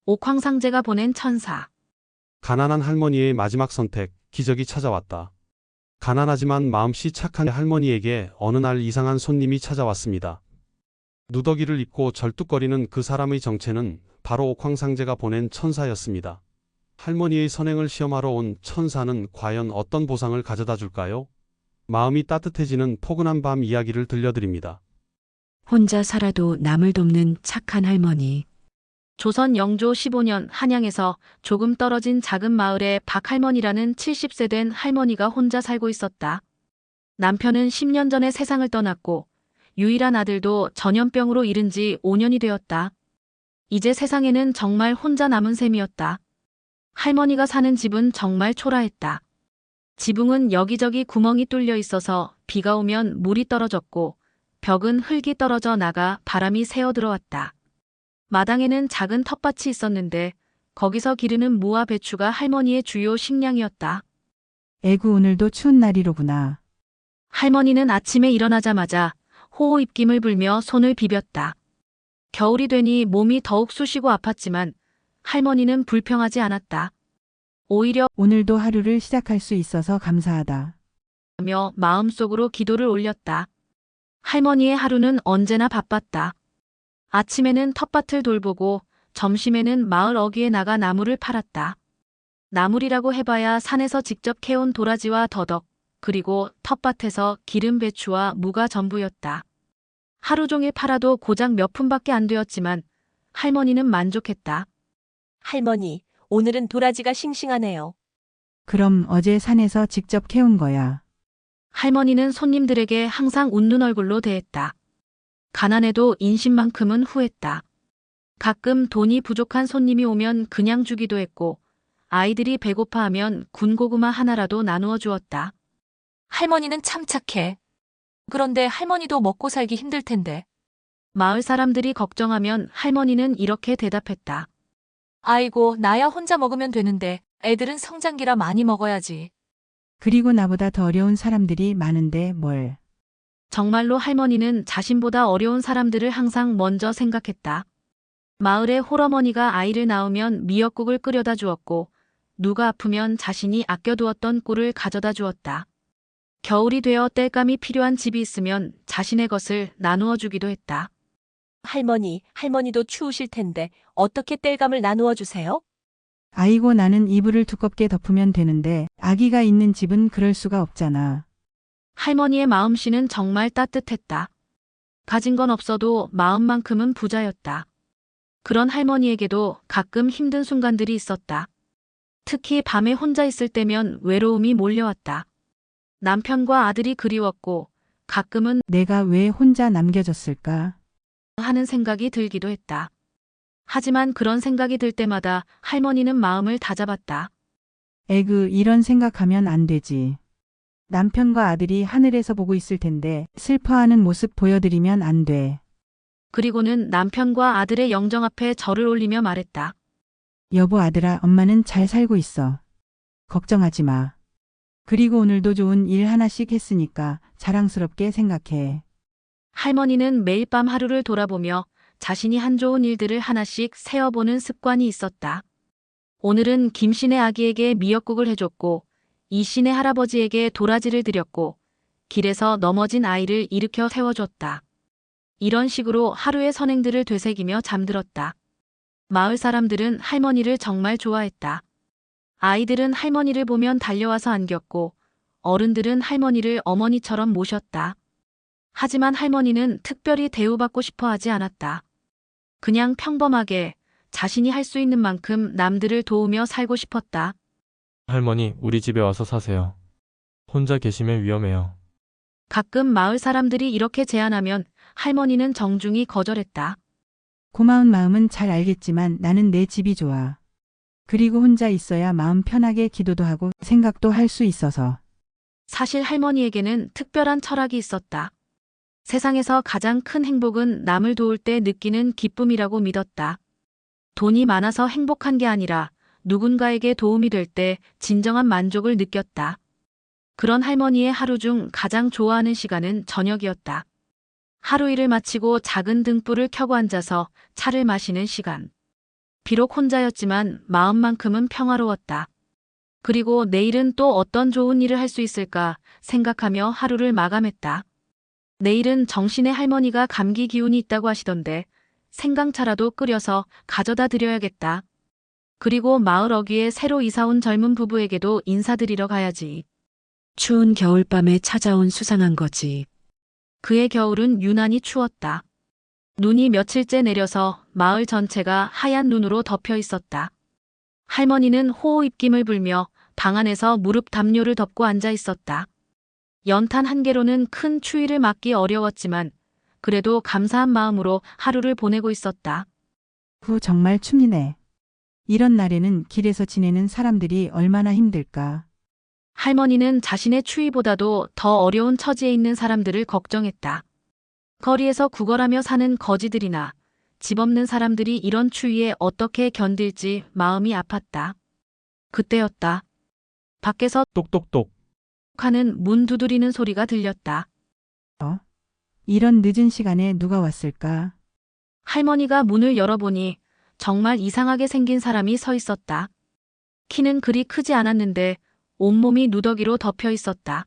옥황상제가 보낸 천사. 가난한 할머니의 마지막 선택, 기적이 찾아왔다. 가난하지만 마음씨 착한 할머니에게 어느 날 이상한 손님이 찾아왔습니다. 누더기를 입고 절뚝거리는 그 사람의 정체는 바로 옥황상제가 보낸 천사였습니다. 할머니의 선행을 시험하러 온 천사는 과연 어떤 보상을 가져다 줄까요? 마음이 따뜻해지는 포근한 밤 이야기를 들려드립니다. 혼자 살아도 남을 돕는 착한 할머니. 조선 영조 15년 한양에서 조금 떨어진 작은 마을에 박할머니라는 70세 된 할머니가 혼자 살고 있었다. 남편은 10년 전에 세상을 떠났고 유일한 아들도 전염병으로 잃은 지 5년이 되었다. 이제 세상에는 정말 혼자 남은 셈이었다. 할머니가 사는 집은 정말 초라했다. 지붕은 여기저기 구멍이 뚫려 있어서 비가 오면 물이 떨어졌고 벽은 흙이 떨어져 나가 바람이 새어 들어왔다. 마당에는 작은 텃밭이 있었는데 거기서 기르는 무와 배추가 할머니의 주요 식량이었다. 에구 오늘도 추운 날이로구나. 할머니는 아침에 일어나자마자 호호 입김을 불며 손을 비볐다. 겨울이 되니 몸이 더욱 쑤시고 아팠지만 할머니는 불평하지 않았다. 오히려 오늘도 하루를 시작할 수 있어서 감사하다. 며 마음속으로 기도를 올렸다. 할머니의 하루는 언제나 바빴다. 아침에는 텃밭을 돌보고 점심에는 마을 어귀에 나가 나무를 팔았다. 나물이라고 해봐야 산에서 직접 캐온 도라지와 더덕, 그리고 텃밭에서 기른 배추와 무가 전부였다. 하루 종일 팔아도 고작 몇 푼밖에 안 되었지만 할머니는 만족했다. 할머니, 오늘은 도라지가 싱싱하네요. 그럼 어제 산에서 직접 캐온 거야. 할머니는 손님들에게 항상 웃는 얼굴로 대했다. 가난해도 인심만큼은 후했다. 가끔 돈이 부족한 손님이 오면 그냥 주기도 했고 아이들이 배고파하면 군고구마 하나라도 나누어 주었다. 할머니는 참 착해. 그런데 할머니도 먹고 살기 힘들 텐데. 마을 사람들이 걱정하면 할머니는 이렇게 대답했다. 아이고, 나야 혼자 먹으면 되는데 애들은 성장기라 많이 먹어야지. 그리고 나보다 더 어려운 사람들이 많은데 뭘. 정말로 할머니는 자신보다 어려운 사람들을 항상 먼저 생각했다. 마을의 홀어머니가 아이를 낳으면 미역국을 끓여다 주었고 누가 아프면 자신이 아껴두었던 꿀을 가져다 주었다. 겨울이 되어 땔감이 필요한 집이 있으면 자신의 것을 나누어 주기도 했다. 할머니도 추우실 텐데 어떻게 땔감을 나누어 주세요? 아이고 나는 이불을 두껍게 덮으면 되는데 아기가 있는 집은 그럴 수가 없잖아. 할머니의 마음씨는 정말 따뜻했다. 가진 건 없어도 마음만큼은 부자였다. 그런 할머니에게도 가끔 힘든 순간들이 있었다. 특히 밤에 혼자 있을 때면 외로움이 몰려왔다. 남편과 아들이 그리웠고 가끔은 내가 왜 혼자 남겨졌을까? 하는 생각이 들기도 했다. 하지만 그런 생각이 들 때마다 할머니는 마음을 다잡았다. 에그 이런 생각하면 안 되지. 남편과 아들이 하늘에서 보고 있을 텐데 슬퍼하는 모습 보여드리면 안 돼. 그리고는 남편과 아들의 영정 앞에 절을 올리며 말했다. 여보 아들아 엄마는 잘 살고 있어. 걱정하지 마. 그리고 오늘도 좋은 일 하나씩 했으니까 자랑스럽게 생각해. 할머니는 매일 밤 하루를 돌아보며 자신이 한 좋은 일들을 하나씩 세어보는 습관이 있었다. 오늘은 김씨네 아기에게 미역국을 해줬고 이씨네 할아버지에게 도라지를 드렸고 길에서 넘어진 아이를 일으켜 세워줬다. 이런 식으로 하루의 선행들을 되새기며 잠들었다. 마을 사람들은 할머니를 정말 좋아했다. 아이들은 할머니를 보면 달려와서 안겼고 어른들은 할머니를 어머니처럼 모셨다. 하지만 할머니는 특별히 대우받고 싶어 하지 않았다. 그냥 평범하게 자신이 할 수 있는 만큼 남들을 도우며 살고 싶었다. 할머니, 우리 집에 와서 사세요. 혼자 계시면 위험해요. 가끔 마을 사람들이 이렇게 제안하면 할머니는 정중히 거절했다. 고마운 마음은 잘 알겠지만 나는 내 집이 좋아. 그리고 혼자 있어야 마음 편하게 기도도 하고 생각도 할 수 있어서. 사실 할머니에게는 특별한 철학이 있었다. 세상에서 가장 큰 행복은 남을 도울 때 느끼는 기쁨이라고 믿었다. 돈이 많아서 행복한 게 아니라 누군가에게 도움이 될 때 진정한 만족을 느꼈다. 그런 할머니의 하루 중 가장 좋아하는 시간은 저녁이었다. 하루 일을 마치고 작은 등불을 켜고 앉아서 차를 마시는 시간. 비록 혼자였지만 마음만큼은 평화로웠다. 그리고 내일은 또 어떤 좋은 일을 할 수 있을까 생각하며 하루를 마감했다. 내일은 정신의 할머니가 감기 기운이 있다고 하시던데 생강차라도 끓여서 가져다 드려야겠다. 그리고 마을 어귀에 새로 이사온 젊은 부부에게도 인사드리러 가야지. 추운 겨울밤에 찾아온 수상한 거지. 그해 겨울은 유난히 추웠다. 눈이 며칠째 내려서 마을 전체가 하얀 눈으로 덮여 있었다. 할머니는 호호 입김을 불며 방 안에서 무릎 담요를 덮고 앉아 있었다. 연탄 한 개로는 큰 추위를 막기 어려웠지만 그래도 감사한 마음으로 하루를 보내고 있었다. 정말 춥네. 이런 날에는 길에서 지내는 사람들이 얼마나 힘들까. 할머니는 자신의 추위보다도 더 어려운 처지에 있는 사람들을 걱정했다. 거리에서 구걸하며 사는 거지들이나 집 없는 사람들이 이런 추위에 어떻게 견딜지 마음이 아팠다. 그때였다. 밖에서 똑똑똑. 하는 문 두드리는 소리가 들렸다. 이런 늦은 시간에 누가 왔을까? 할머니가 문을 열어보니 정말 이상하게 생긴 사람이 서 있었다. 키는 그리 크지 않았는데 온몸이 누더기로 덮여 있었다.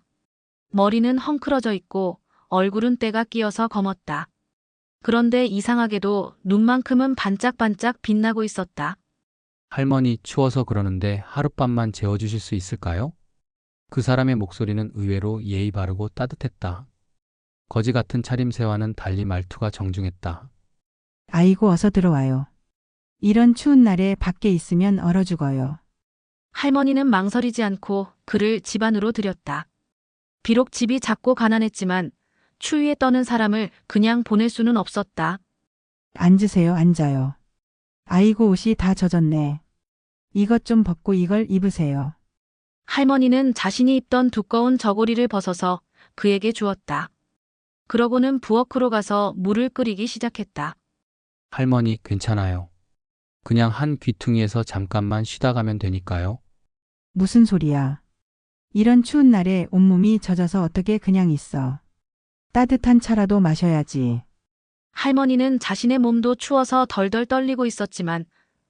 머리는 헝클어져 있고 얼굴은 때가 끼어서 검었다. 그런데 이상하게도 눈만큼은 반짝반짝 빛나고 있었다. 할머니 추워서 그러는데 하룻밤만 재워주실 수 있을까요? 그 사람의 목소리는 의외로 예의 바르고 따뜻했다. 거지 같은 차림새와는 달리 말투가 정중했다. 아이고 어서 들어와요. 이런 추운 날에 밖에 있으면 얼어 죽어요. 할머니는 망설이지 않고 그를 집 안으로 들였다. 비록 집이 작고 가난했지만 추위에 떠는 사람을 그냥 보낼 수는 없었다. 앉으세요, 앉아요. 아이고 옷이 다 젖었네. 이것 좀 벗고 이걸 입으세요. 할머니는 자신이 입던 두꺼운 저고리를 벗어서 그에게 주었다. 그러고는 부엌으로 가서 물을 끓이기 시작했다. 할머니 괜찮아요. 그냥 한 귀퉁이에서 잠깐만 쉬다 가면 되니까요. 무슨 소리야. 이런 추운 날에 온몸이 젖어서 어떻게 그냥 있어. 따뜻한 차라도 마셔야지. 할머니는 자신의 몸도 추워서 덜덜 떨리고 있었지만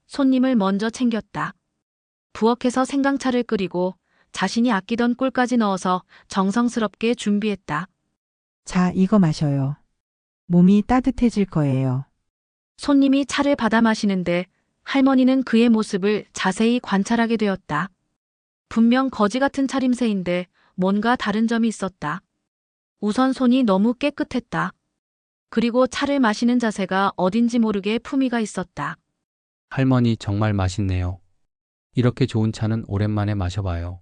손님을 먼저 챙겼다. 부엌에서 생강차를 끓이고 자신이 아끼던 꿀까지 넣어서 정성스럽게 준비했다. 자, 이거 마셔요. 몸이 따뜻해질 거예요. 손님이 차를 받아 마시는데 할머니는 그의 모습을 자세히 관찰하게 되었다. 분명 거지 같은 차림새인데 뭔가 다른 점이 있었다. 우선 손이 너무 깨끗했다. 그리고 차를 마시는 자세가 어딘지 모르게 품위가 있었다. 할머니 정말 맛있네요. 이렇게 좋은 차는 오랜만에 마셔봐요.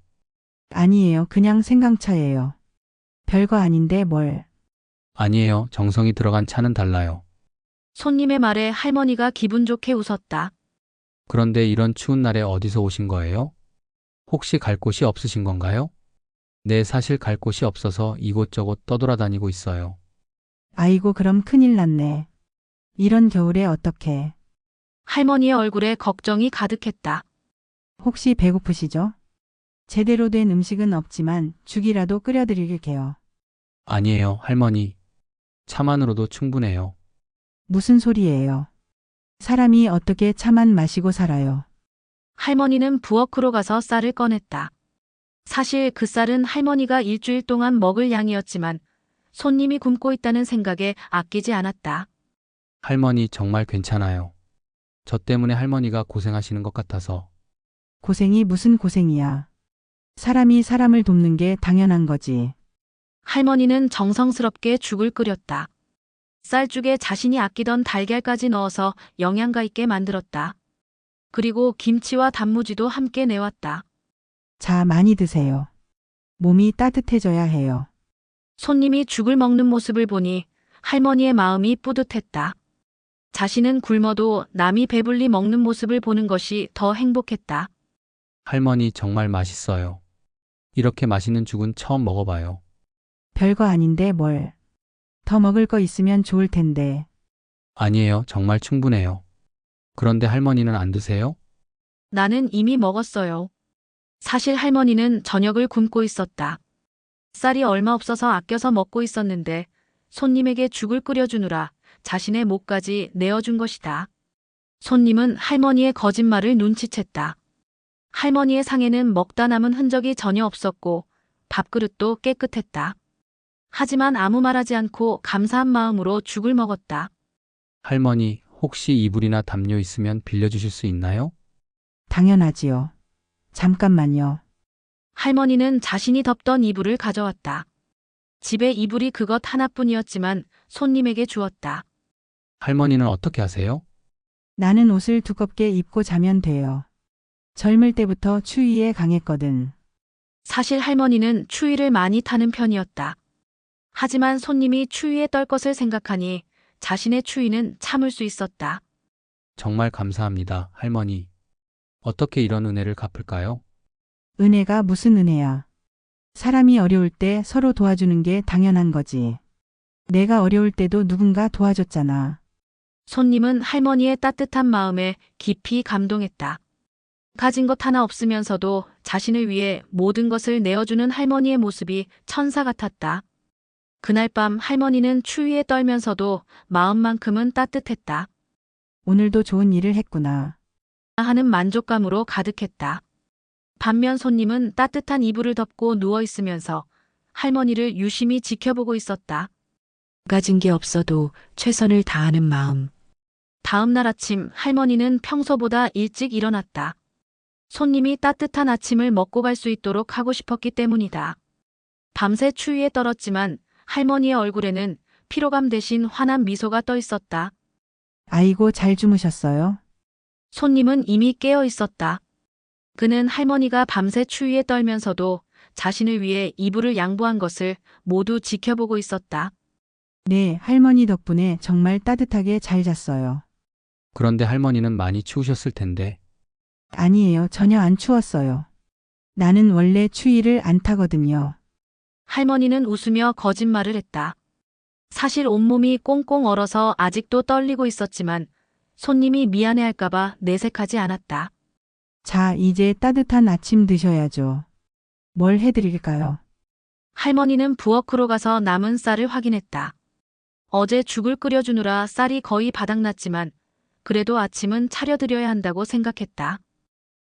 아니에요. 그냥 생강차예요. 별거 아닌데 뭘. 아니에요. 정성이 들어간 차는 달라요. 손님의 말에 할머니가 기분 좋게 웃었다. 그런데 이런 추운 날에 어디서 오신 거예요? 혹시 갈 곳이 없으신 건가요? 네, 사실 갈 곳이 없어서 이곳저곳 떠돌아다니고 있어요. 아이고 그럼 큰일 났네. 이런 겨울에 어떡해. 할머니의 얼굴에 걱정이 가득했다. 혹시 배고프시죠? 제대로 된 음식은 없지만 죽이라도 끓여드릴게요. 아니에요, 할머니. 차만으로도 충분해요. 무슨 소리예요? 사람이 어떻게 차만 마시고 살아요? 할머니는 부엌으로 가서 쌀을 꺼냈다. 사실 그 쌀은 할머니가 일주일 동안 먹을 양이었지만 손님이 굶고 있다는 생각에 아끼지 않았다. 할머니 정말 괜찮아요. 저 때문에 할머니가 고생하시는 것 같아서. 고생이 무슨 고생이야. 사람이 사람을 돕는 게 당연한 거지. 할머니는 정성스럽게 죽을 끓였다. 쌀죽에 자신이 아끼던 달걀까지 넣어서 영양가 있게 만들었다. 그리고 김치와 단무지도 함께 내왔다. 자, 많이 드세요. 몸이 따뜻해져야 해요. 손님이 죽을 먹는 모습을 보니 할머니의 마음이 뿌듯했다. 자신은 굶어도 남이 배불리 먹는 모습을 보는 것이 더 행복했다. 할머니 정말 맛있어요. 이렇게 맛있는 죽은 처음 먹어봐요. 별거 아닌데 뭘. 더 먹을 거 있으면 좋을 텐데. 아니에요, 정말 충분해요. 그런데 할머니는 안 드세요? 나는 이미 먹었어요. 사실 할머니는 저녁을 굶고 있었다. 쌀이 얼마 없어서 아껴서 먹고 있었는데 손님에게 죽을 끓여주느라 자신의 목까지 내어준 것이다. 손님은 할머니의 거짓말을 눈치챘다. 할머니의 상에는 먹다 남은 흔적이 전혀 없었고 밥그릇도 깨끗했다. 하지만 아무 말하지 않고 감사한 마음으로 죽을 먹었다. 할머니, 혹시 이불이나 담요 있으면 빌려주실 수 있나요? 당연하지요. 잠깐만요. 할머니는 자신이 덮던 이불을 가져왔다. 집에 이불이 그것 하나뿐이었지만 손님에게 주었다. 할머니는 어떻게 하세요? 나는 옷을 두껍게 입고 자면 돼요. 젊을 때부터 추위에 강했거든. 사실 할머니는 추위를 많이 타는 편이었다. 하지만 손님이 추위에 떨 것을 생각하니 자신의 추위는 참을 수 있었다. 정말 감사합니다, 할머니. 어떻게 이런 은혜를 갚을까요? 은혜가 무슨 은혜야. 사람이 어려울 때 서로 도와주는 게 당연한 거지. 내가 어려울 때도 누군가 도와줬잖아. 손님은 할머니의 따뜻한 마음에 깊이 감동했다. 가진 것 하나 없으면서도 자신을 위해 모든 것을 내어주는 할머니의 모습이 천사 같았다. 그날 밤 할머니는 추위에 떨면서도 마음만큼은 따뜻했다. 오늘도 좋은 일을 했구나. 하는 만족감으로 가득했다. 반면 손님은 따뜻한 이불을 덮고 누워 있으면서 할머니를 유심히 지켜보고 있었다. 가진 게 없어도 최선을 다하는 마음. 다음 날 아침 할머니는 평소보다 일찍 일어났다. 손님이 따뜻한 아침을 먹고 갈 수 있도록 하고 싶었기 때문이다. 밤새 추위에 떨었지만 할머니의 얼굴에는 피로감 대신 환한 미소가 떠 있었다. 아이고, 잘 주무셨어요? 손님은 이미 깨어 있었다. 그는 할머니가 밤새 추위에 떨면서도 자신을 위해 이불을 양보한 것을 모두 지켜보고 있었다. 네, 할머니 덕분에 정말 따뜻하게 잘 잤어요. 그런데 할머니는 많이 추우셨을 텐데. 아니에요, 전혀 안 추웠어요. 나는 원래 추위를 안 타거든요. 할머니는 웃으며 거짓말을 했다. 사실 온몸이 꽁꽁 얼어서 아직도 떨리고 있었지만 손님이 미안해할까봐 내색하지 않았다. 자, 이제 따뜻한 아침 드셔야죠. 뭘 해드릴까요? 할머니는 부엌으로 가서 남은 쌀을 확인했다. 어제 죽을 끓여주느라 쌀이 거의 바닥났지만 그래도 아침은 차려드려야 한다고 생각했다.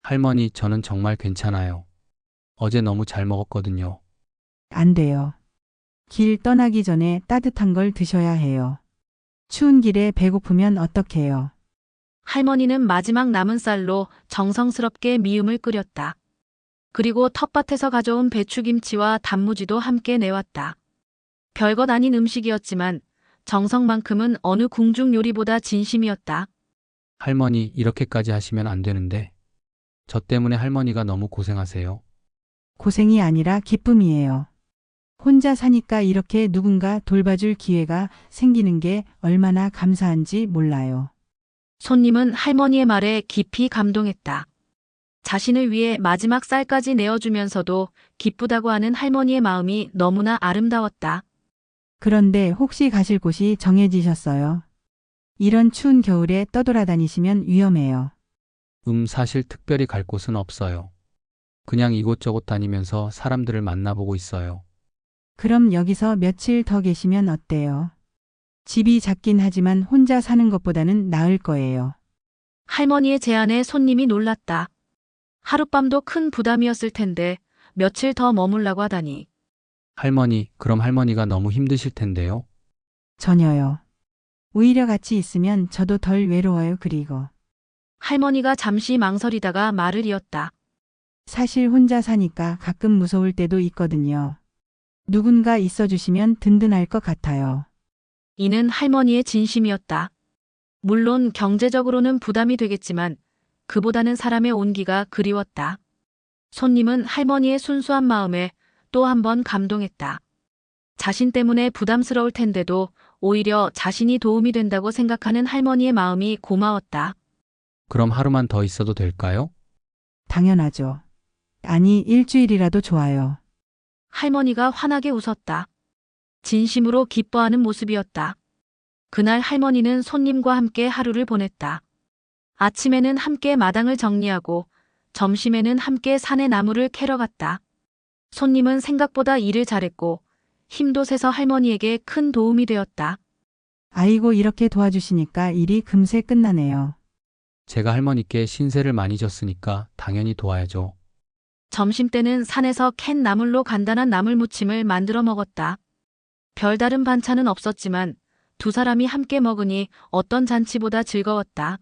할머니, 저는 정말 괜찮아요. 어제 너무 잘 먹었거든요. 안 돼요. 길 떠나기 전에 따뜻한 걸 드셔야 해요. 추운 길에 배고프면 어떡해요? 할머니는 마지막 남은 쌀로 정성스럽게 미음을 끓였다. 그리고 텃밭에서 가져온 배추김치와 단무지도 함께 내왔다. 별것 아닌 음식이었지만 정성만큼은 어느 궁중 요리보다 진심이었다. 할머니, 이렇게까지 하시면 안 되는데. 저 때문에 할머니가 너무 고생하세요. 고생이 아니라 기쁨이에요. 혼자 사니까 이렇게 누군가 돌봐줄 기회가 생기는 게 얼마나 감사한지 몰라요. 손님은 할머니의 말에 깊이 감동했다. 자신을 위해 마지막 쌀까지 내어주면서도 기쁘다고 하는 할머니의 마음이 너무나 아름다웠다. 그런데 혹시 가실 곳이 정해지셨어요? 이런 추운 겨울에 떠돌아다니시면 위험해요. 사실 특별히 갈 곳은 없어요. 그냥 이곳저곳 다니면서 사람들을 만나보고 있어요. 그럼 여기서 며칠 더 계시면 어때요? 집이 작긴 하지만 혼자 사는 것보다는 나을 거예요. 할머니의 제안에 손님이 놀랐다. 하룻밤도 큰 부담이었을 텐데 며칠 더 머물라고 하다니. 할머니, 그럼 할머니가 너무 힘드실 텐데요. 전혀요. 오히려 같이 있으면 저도 덜 외로워요. 그리고 할머니가 잠시 망설이다가 말을 이었다. 사실 혼자 사니까 가끔 무서울 때도 있거든요. 누군가 있어주시면 든든할 것 같아요. 이는 할머니의 진심이었다. 물론 경제적으로는 부담이 되겠지만 그보다는 사람의 온기가 그리웠다. 손님은 할머니의 순수한 마음에 또 한 번 감동했다. 자신 때문에 부담스러울 텐데도 오히려 자신이 도움이 된다고 생각하는 할머니의 마음이 고마웠다. 그럼 하루만 더 있어도 될까요? 당연하죠. 아니, 일주일이라도 좋아요. 할머니가 환하게 웃었다. 진심으로 기뻐하는 모습이었다. 그날 할머니는 손님과 함께 하루를 보냈다. 아침에는 함께 마당을 정리하고 점심에는 함께 산에 나무를 캐러 갔다. 손님은 생각보다 일을 잘했고 힘도 세서 할머니에게 큰 도움이 되었다. 아이고, 이렇게 도와주시니까 일이 금세 끝나네요. 제가 할머니께 신세를 많이 졌으니까 당연히 도와야죠. 점심때는 산에서 캔 나물로 간단한 나물무침을 만들어 먹었다. 별다른 반찬은 없었지만 두 사람이 함께 먹으니 어떤 잔치보다 즐거웠다.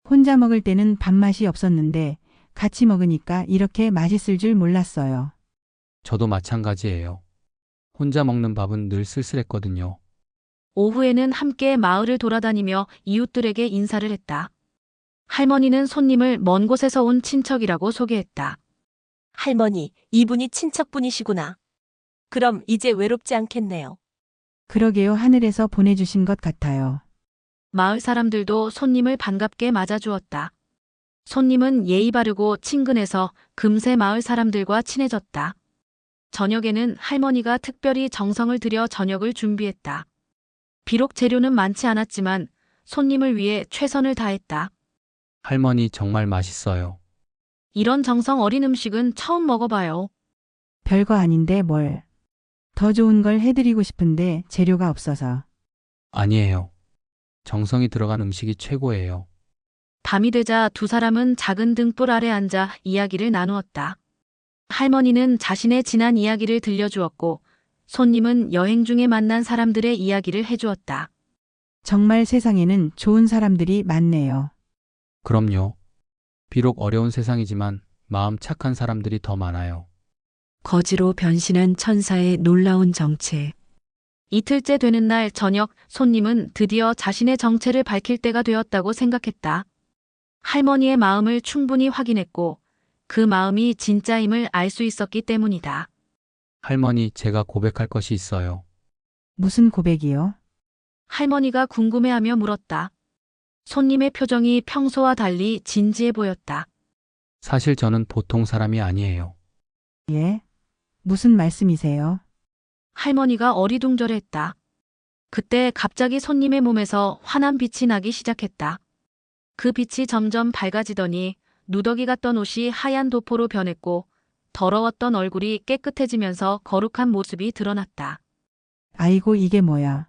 혼자 먹을 때는 밥맛이 없었는데 같이 먹으니까 이렇게 맛있을 줄 몰랐어요. 저도 마찬가지예요. 혼자 먹는 밥은 늘 쓸쓸했거든요. 오후에는 함께 마을을 돌아다니며 이웃들에게 인사를 했다. 할머니는 손님을 먼 곳에서 온 친척이라고 소개했다. 할머니, 이분이 친척분이시구나. 그럼 이제 외롭지 않겠네요. 그러게요. 하늘에서 보내주신 것 같아요. 마을 사람들도 손님을 반갑게 맞아주었다. 손님은 예의 바르고 친근해서 금세 마을 사람들과 친해졌다. 저녁에는 할머니가 특별히 정성을 들여 저녁을 준비했다. 비록 재료는 많지 않았지만 손님을 위해 최선을 다했다. 할머니 정말 맛있어요. 이런 정성 어린 음식은 처음 먹어봐요. 별거 아닌데 뭘. 더 좋은 걸 해드리고 싶은데 재료가 없어서. 아니에요. 정성이 들어간 음식이 최고예요. 밤이 되자 두 사람은 작은 등불 아래 앉아 이야기를 나누었다. 할머니는 자신의 지난 이야기를 들려주었고 손님은 여행 중에 만난 사람들의 이야기를 해주었다. 정말 세상에는 좋은 사람들이 많네요. 그럼요. 비록 어려운 세상이지만 마음 착한 사람들이 더 많아요. 거지로 변신한 천사의 놀라운 정체. 이틀째 되는 날 저녁 손님은 드디어 자신의 정체를 밝힐 때가 되었다고 생각했다. 할머니의 마음을 충분히 확인했고 그 마음이 진짜임을 알 수 있었기 때문이다. 할머니, 제가 고백할 것이 있어요. 무슨 고백이요? 할머니가 궁금해하며 물었다. 손님의 표정이 평소와 달리 진지해 보였다. 사실 저는 보통 사람이 아니에요. 예? 무슨 말씀이세요? 할머니가 어리둥절했다. 그때 갑자기 손님의 몸에서 환한 빛이 나기 시작했다. 그 빛이 점점 밝아지더니 누더기 같던 옷이 하얀 도포로 변했고 더러웠던 얼굴이 깨끗해지면서 거룩한 모습이 드러났다. 아이고 이게 뭐야.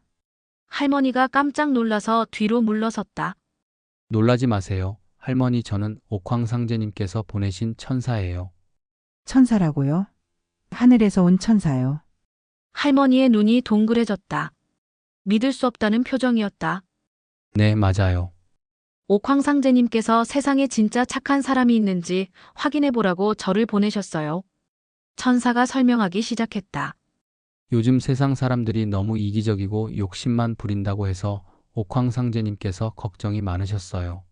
할머니가 깜짝 놀라서 뒤로 물러섰다. 놀라지 마세요. 할머니, 저는 옥황상제님께서 보내신 천사예요. 천사라고요? 하늘에서 온 천사요. 할머니의 눈이 동그래졌다. 믿을 수 없다는 표정이었다. 네, 맞아요. 옥황상제님께서 세상에 진짜 착한 사람이 있는지 확인해 보라고 저를 보내셨어요. 천사가 설명하기 시작했다. 요즘 세상 사람들이 너무 이기적이고 욕심만 부린다고 해서 옥황상제님께서 걱정이 많으셨어요.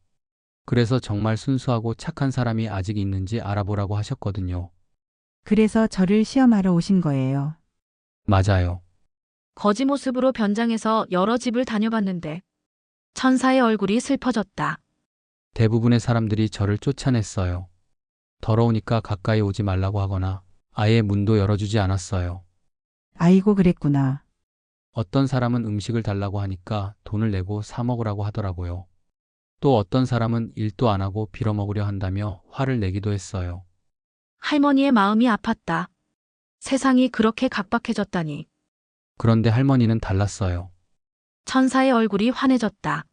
그래서 정말 순수하고 착한 사람이 아직 있는지 알아보라고 하셨거든요. 그래서 저를 시험하러 오신 거예요. 맞아요. 거지 모습으로 변장해서 여러 집을 다녀봤는데 천사의 얼굴이 슬퍼졌다. 대부분의 사람들이 저를 쫓아냈어요. 더러우니까 가까이 오지 말라고 하거나 아예 문도 열어주지 않았어요. 아이고 그랬구나. 어떤 사람은 음식을 달라고 하니까 돈을 내고 사 먹으라고 하더라고요. 또 어떤 사람은 일도 안 하고 빌어먹으려 한다며 화를 내기도 했어요. 할머니의 마음이 아팠다. 세상이 그렇게 각박해졌다니. 그런데 할머니는 달랐어요. 천사의 얼굴이 환해졌다.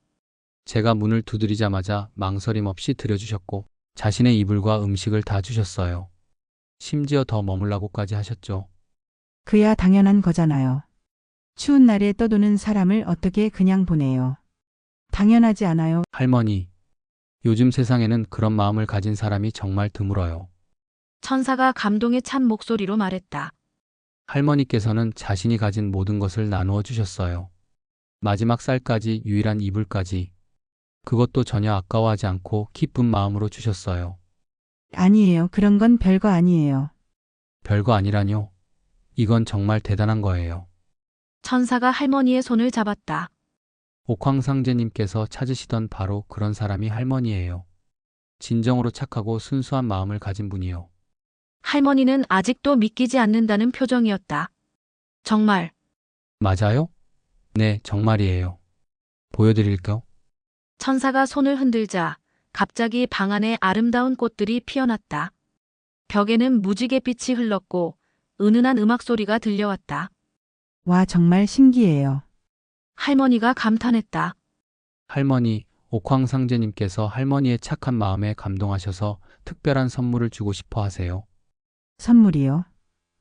제가 문을 두드리자마자 망설임 없이 들여주셨고 자신의 이불과 음식을 다 주셨어요. 심지어 더 머물라고까지 하셨죠. 그야 당연한 거잖아요. 추운 날에 떠도는 사람을 어떻게 그냥 보내요. 당연하지 않아요. 할머니, 요즘 세상에는 그런 마음을 가진 사람이 정말 드물어요. 천사가 감동에 찬 목소리로 말했다. 할머니께서는 자신이 가진 모든 것을 나누어 주셨어요. 마지막 쌀까지, 유일한 이불까지. 그것도 전혀 아까워하지 않고 기쁜 마음으로 주셨어요. 아니에요. 그런 건 별거 아니에요. 별거 아니라뇨. 이건 정말 대단한 거예요. 천사가 할머니의 손을 잡았다. 옥황상제님께서 찾으시던 바로 그런 사람이 할머니예요. 진정으로 착하고 순수한 마음을 가진 분이요. 할머니는 아직도 믿기지 않는다는 표정이었다. 정말. 맞아요? 네, 정말이에요. 보여드릴까요? 천사가 손을 흔들자 갑자기 방 안에 아름다운 꽃들이 피어났다. 벽에는 무지갯빛이 흘렀고 은은한 음악 소리가 들려왔다. 와 정말 신기해요. 할머니가 감탄했다. 할머니, 옥황상제님께서 할머니의 착한 마음에 감동하셔서 특별한 선물을 주고 싶어 하세요. 선물이요?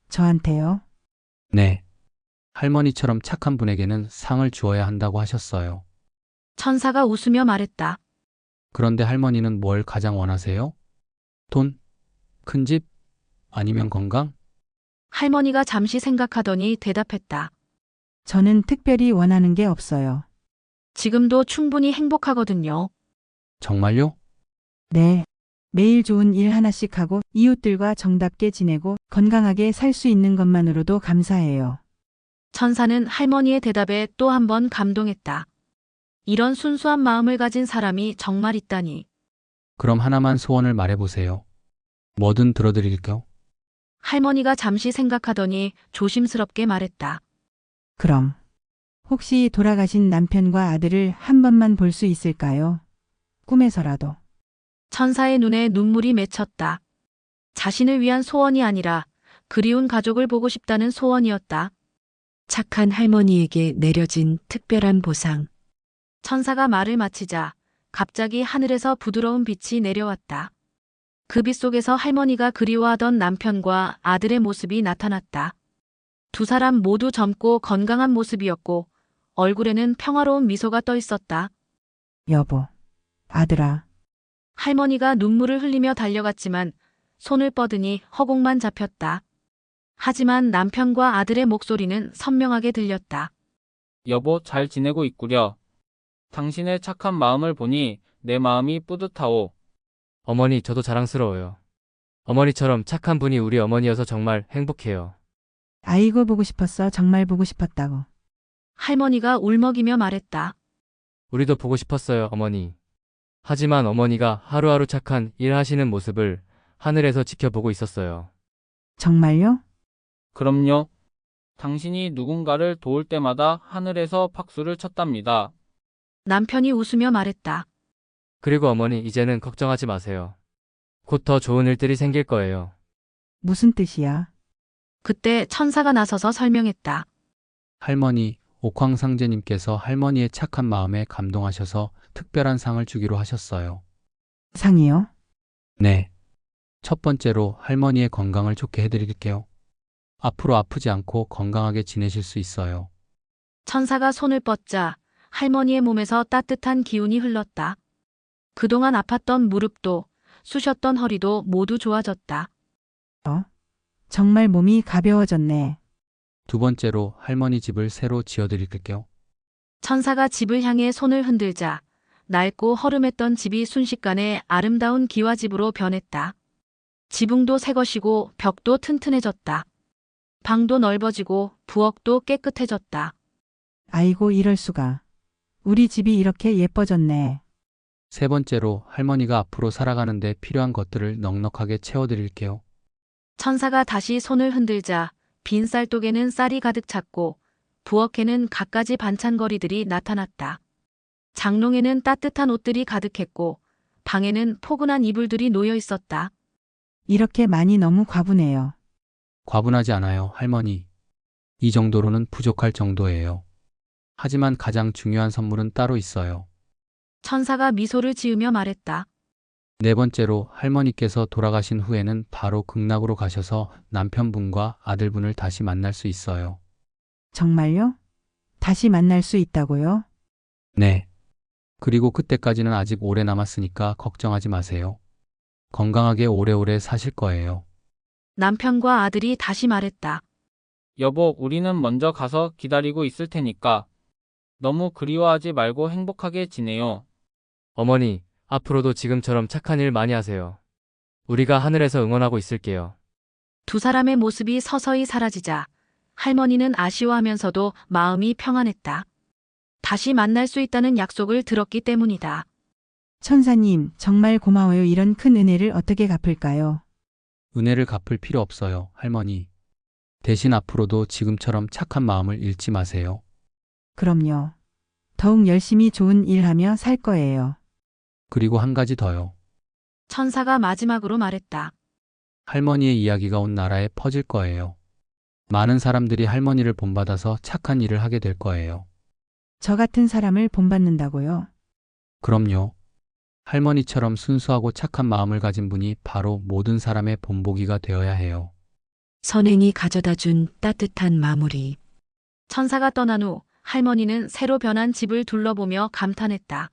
저한테요? 네. 할머니처럼 착한 분에게는 상을 주어야 한다고 하셨어요. 천사가 웃으며 말했다. 그런데 할머니는 뭘 가장 원하세요? 돈? 큰 집? 아니면 건강? 할머니가 잠시 생각하더니 대답했다. 저는 특별히 원하는 게 없어요. 지금도 충분히 행복하거든요. 정말요? 네. 매일 좋은 일 하나씩 하고 이웃들과 정답게 지내고 건강하게 살 수 있는 것만으로도 감사해요. 천사는 할머니의 대답에 또 한 번 감동했다. 이런 순수한 마음을 가진 사람이 정말 있다니. 그럼 하나만 소원을 말해보세요. 뭐든 들어드릴게요. 할머니가 잠시 생각하더니 조심스럽게 말했다. 그럼 혹시 돌아가신 남편과 아들을 한 번만 볼 수 있을까요? 꿈에서라도. 천사의 눈에 눈물이 맺혔다. 자신을 위한 소원이 아니라 그리운 가족을 보고 싶다는 소원이었다. 착한 할머니에게 내려진 특별한 보상. 천사가 말을 마치자 갑자기 하늘에서 부드러운 빛이 내려왔다. 그 빛 속에서 할머니가 그리워하던 남편과 아들의 모습이 나타났다. 두 사람 모두 젊고 건강한 모습이었고 얼굴에는 평화로운 미소가 떠 있었다. 여보, 아들아, 할머니가 눈물을 흘리며 달려갔지만 손을 뻗으니 허공만 잡혔다. 하지만 남편과 아들의 목소리는 선명하게 들렸다. 여보, 잘 지내고 있구려. 당신의 착한 마음을 보니 내 마음이 뿌듯하오. 어머니, 저도 자랑스러워요. 어머니처럼 착한 분이 우리 어머니여서 정말 행복해요. 아이고 보고 싶었어. 정말 보고 싶었다고. 할머니가 울먹이며 말했다. 우리도 보고 싶었어요, 어머니. 하지만 어머니가 하루하루 착한 일하시는 모습을 하늘에서 지켜보고 있었어요. 정말요? 그럼요. 당신이 누군가를 도울 때마다 하늘에서 박수를 쳤답니다. 남편이 웃으며 말했다. 그리고 어머니, 이제는 걱정하지 마세요. 곧 더 좋은 일들이 생길 거예요. 무슨 뜻이야? 그때 천사가 나서서 설명했다. 할머니, 옥황상제님께서 할머니의 착한 마음에 감동하셔서 특별한 상을 주기로 하셨어요. 상이요? 네. 첫 번째로 할머니의 건강을 좋게 해드릴게요. 앞으로 아프지 않고 건강하게 지내실 수 있어요. 천사가 손을 뻗자 할머니의 몸에서 따뜻한 기운이 흘렀다. 그동안 아팠던 무릎도 쑤셨던 허리도 모두 좋아졌다. 정말 몸이 가벼워졌네. 두 번째로 할머니 집을 새로 지어드릴게요. 천사가 집을 향해 손을 흔들자 낡고 허름했던 집이 순식간에 아름다운 기와집으로 변했다. 지붕도 새 것이고 벽도 튼튼해졌다. 방도 넓어지고 부엌도 깨끗해졌다. 아이고 이럴 수가. 우리 집이 이렇게 예뻐졌네. 세 번째로 할머니가 앞으로 살아가는데 필요한 것들을 넉넉하게 채워드릴게요. 천사가 다시 손을 흔들자 빈 쌀독에는 쌀이 가득 찼고 부엌에는 갖가지 반찬거리들이 나타났다. 장롱에는 따뜻한 옷들이 가득했고 방에는 포근한 이불들이 놓여 있었다. 이렇게 많이 너무 과분해요. 과분하지 않아요, 할머니. 이 정도로는 부족할 정도예요. 하지만 가장 중요한 선물은 따로 있어요. 천사가 미소를 지으며 말했다. 네 번째로 할머니께서 돌아가신 후에는 바로 극락으로 가셔서 남편분과 아들분을 다시 만날 수 있어요. 정말요? 다시 만날 수 있다고요? 네. 그리고 그때까지는 아직 오래 남았으니까 걱정하지 마세요. 건강하게 오래오래 사실 거예요. 남편과 아들이 다시 말했다. 여보, 우리는 먼저 가서 기다리고 있을 테니까 너무 그리워하지 말고 행복하게 지내요. 어머니, 앞으로도 지금처럼 착한 일 많이 하세요. 우리가 하늘에서 응원하고 있을게요. 두 사람의 모습이 서서히 사라지자 할머니는 아쉬워하면서도 마음이 평안했다. 다시 만날 수 있다는 약속을 들었기 때문이다. 천사님, 정말 고마워요. 이런 큰 은혜를 어떻게 갚을까요? 은혜를 갚을 필요 없어요, 할머니. 대신 앞으로도 지금처럼 착한 마음을 잃지 마세요. 그럼요. 더욱 열심히 좋은 일하며 살 거예요. 그리고 한 가지 더요. 천사가 마지막으로 말했다. 할머니의 이야기가 온 나라에 퍼질 거예요. 많은 사람들이 할머니를 본받아서 착한 일을 하게 될 거예요. 저 같은 사람을 본받는다고요? 그럼요. 할머니처럼 순수하고 착한 마음을 가진 분이 바로 모든 사람의 본보기가 되어야 해요. 선행이 가져다 준 따뜻한 마무리. 천사가 떠난 후 할머니는 새로 변한 집을 둘러보며 감탄했다.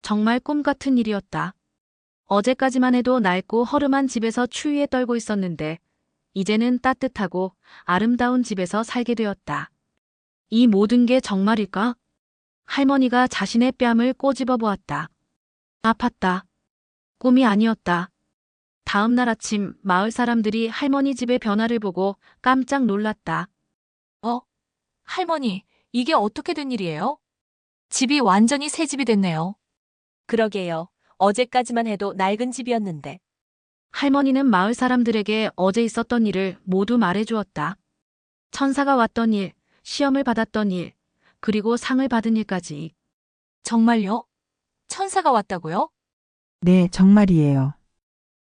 정말 꿈 같은 일이었다. 어제까지만 해도 낡고 허름한 집에서 추위에 떨고 있었는데 이제는 따뜻하고 아름다운 집에서 살게 되었다. 이 모든 게 정말일까? 할머니가 자신의 뺨을 꼬집어 보았다. 아팠다. 꿈이 아니었다. 다음 날 아침 마을 사람들이 할머니 집의 변화를 보고 깜짝 놀랐다. 할머니, 이게 어떻게 된 일이에요? 집이 완전히 새 집이 됐네요. 그러게요. 어제까지만 해도 낡은 집이었는데. 할머니는 마을 사람들에게 어제 있었던 일을 모두 말해주었다. 천사가 왔던 일, 시험을 받았던 일, 그리고 상을 받은 일까지. 정말요? 천사가 왔다고요? 네, 정말이에요.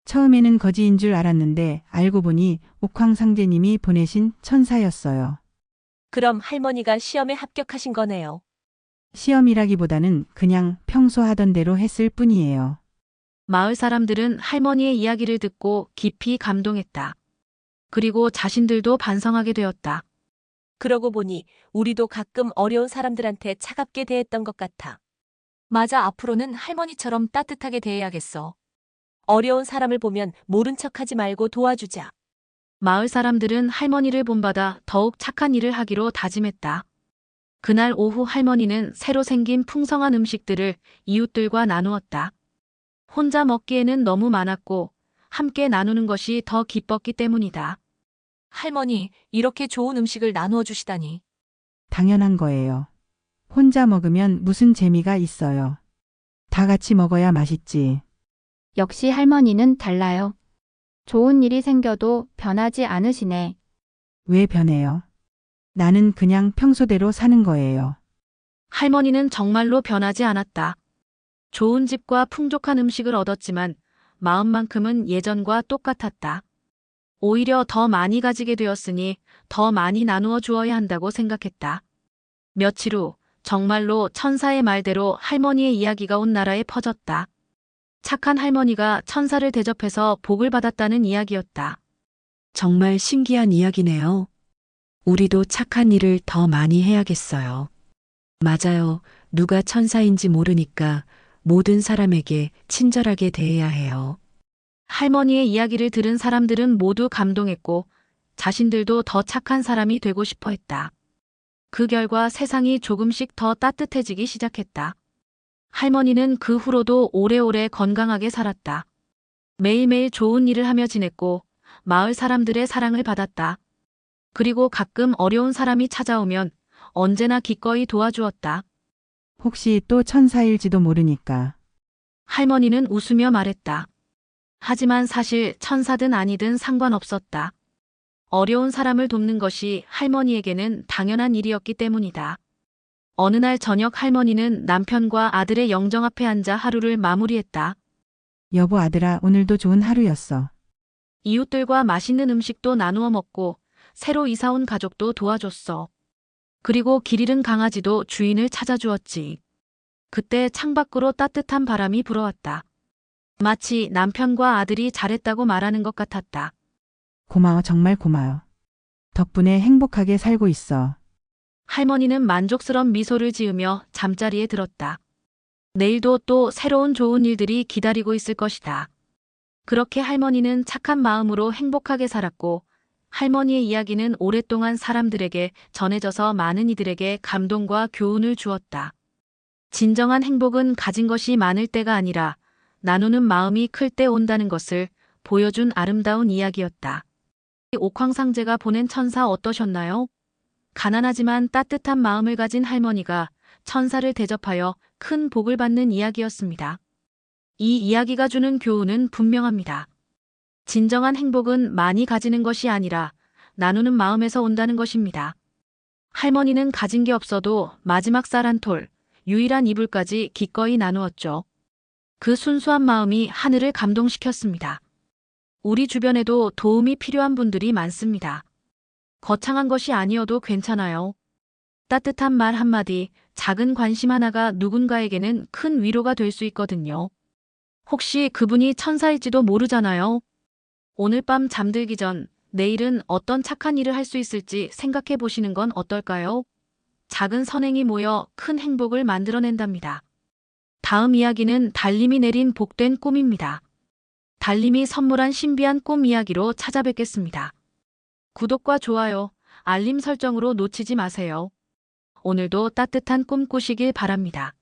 처음에는 거지인 줄 알았는데 알고 보니 옥황상제님이 보내신 천사였어요. 그럼 할머니가 시험에 합격하신 거네요. 시험이라기보다는 그냥 평소 하던 대로 했을 뿐이에요. 마을 사람들은 할머니의 이야기를 듣고 깊이 감동했다. 그리고 자신들도 반성하게 되었다. 그러고 보니 우리도 가끔 어려운 사람들한테 차갑게 대했던 것 같아. 맞아, 앞으로는 할머니처럼 따뜻하게 대해야겠어. 어려운 사람을 보면 모른 척하지 말고 도와주자. 마을 사람들은 할머니를 본받아 더욱 착한 일을 하기로 다짐했다. 그날 오후 할머니는 새로 생긴 풍성한 음식들을 이웃들과 나누었다. 혼자 먹기에는 너무 많았고 함께 나누는 것이 더 기뻤기 때문이다. 할머니, 이렇게 좋은 음식을 나누어 주시다니. 당연한 거예요. 혼자 먹으면 무슨 재미가 있어요. 다 같이 먹어야 맛있지. 역시 할머니는 달라요. 좋은 일이 생겨도 변하지 않으시네. 왜 변해요? 나는 그냥 평소대로 사는 거예요. 할머니는 정말로 변하지 않았다. 좋은 집과 풍족한 음식을 얻었지만 마음만큼은 예전과 똑같았다. 오히려 더 많이 가지게 되었으니 더 많이 나누어 주어야 한다고 생각했다. 며칠 후 정말로 천사의 말대로 할머니의 이야기가 온 나라에 퍼졌다. 착한 할머니가 천사를 대접해서 복을 받았다는 이야기였다. 정말 신기한 이야기네요. 우리도 착한 일을 더 많이 해야겠어요. 맞아요. 누가 천사인지 모르니까 모든 사람에게 친절하게 대해야 해요. 할머니의 이야기를 들은 사람들은 모두 감동했고 자신들도 더 착한 사람이 되고 싶어 했다. 그 결과 세상이 조금씩 더 따뜻해지기 시작했다. 할머니는 그 후로도 오래오래 건강하게 살았다. 매일매일 좋은 일을 하며 지냈고 마을 사람들의 사랑을 받았다. 그리고 가끔 어려운 사람이 찾아오면 언제나 기꺼이 도와주었다. 혹시 또 천사일지도 모르니까. 할머니는 웃으며 말했다. 하지만 사실 천사든 아니든 상관없었다. 어려운 사람을 돕는 것이 할머니에게는 당연한 일이었기 때문이다. 어느 날 저녁 할머니는 남편과 아들의 영정 앞에 앉아 하루를 마무리했다. 여보 아들아, 오늘도 좋은 하루였어. 이웃들과 맛있는 음식도 나누어 먹고 새로 이사 온 가족도 도와줬어. 그리고 길 잃은 강아지도 주인을 찾아주었지. 그때 창밖으로 따뜻한 바람이 불어왔다. 마치 남편과 아들이 잘했다고 말하는 것 같았다. 고마워, 정말 고마워. 덕분에 행복하게 살고 있어. 할머니는 만족스런 미소를 지으며 잠자리에 들었다. 내일도 또 새로운 좋은 일들이 기다리고 있을 것이다. 그렇게 할머니는 착한 마음으로 행복하게 살았고 할머니의 이야기는 오랫동안 사람들에게 전해져서 많은 이들에게 감동과 교훈을 주었다. 진정한 행복은 가진 것이 많을 때가 아니라 나누는 마음이 클 때 온다는 것을 보여준 아름다운 이야기였다. 옥황상제가 보낸 천사 어떠셨나요? 가난하지만 따뜻한 마음을 가진 할머니가 천사를 대접하여 큰 복을 받는 이야기였습니다. 이 이야기가 주는 교훈은 분명합니다. 진정한 행복은 많이 가지는 것이 아니라 나누는 마음에서 온다는 것입니다. 할머니는 가진 게 없어도 마지막 쌀 한 톨, 유일한 이불까지 기꺼이 나누었죠. 그 순수한 마음이 하늘을 감동시켰습니다. 우리 주변에도 도움이 필요한 분들이 많습니다. 거창한 것이 아니어도 괜찮아요. 따뜻한 말 한마디, 작은 관심 하나가 누군가에게는 큰 위로가 될 수 있거든요. 혹시 그분이 천사일지도 모르잖아요. 오늘 밤 잠들기 전 내일은 어떤 착한 일을 할 수 있을지 생각해 보시는 건 어떨까요? 작은 선행이 모여 큰 행복을 만들어낸답니다. 다음 이야기는 달님이 내린 복된 꿈입니다. 달님이 선물한 신비한 꿈 이야기로 찾아뵙겠습니다. 구독과 좋아요, 알림 설정으로 놓치지 마세요. 오늘도 따뜻한 꿈 꾸시길 바랍니다.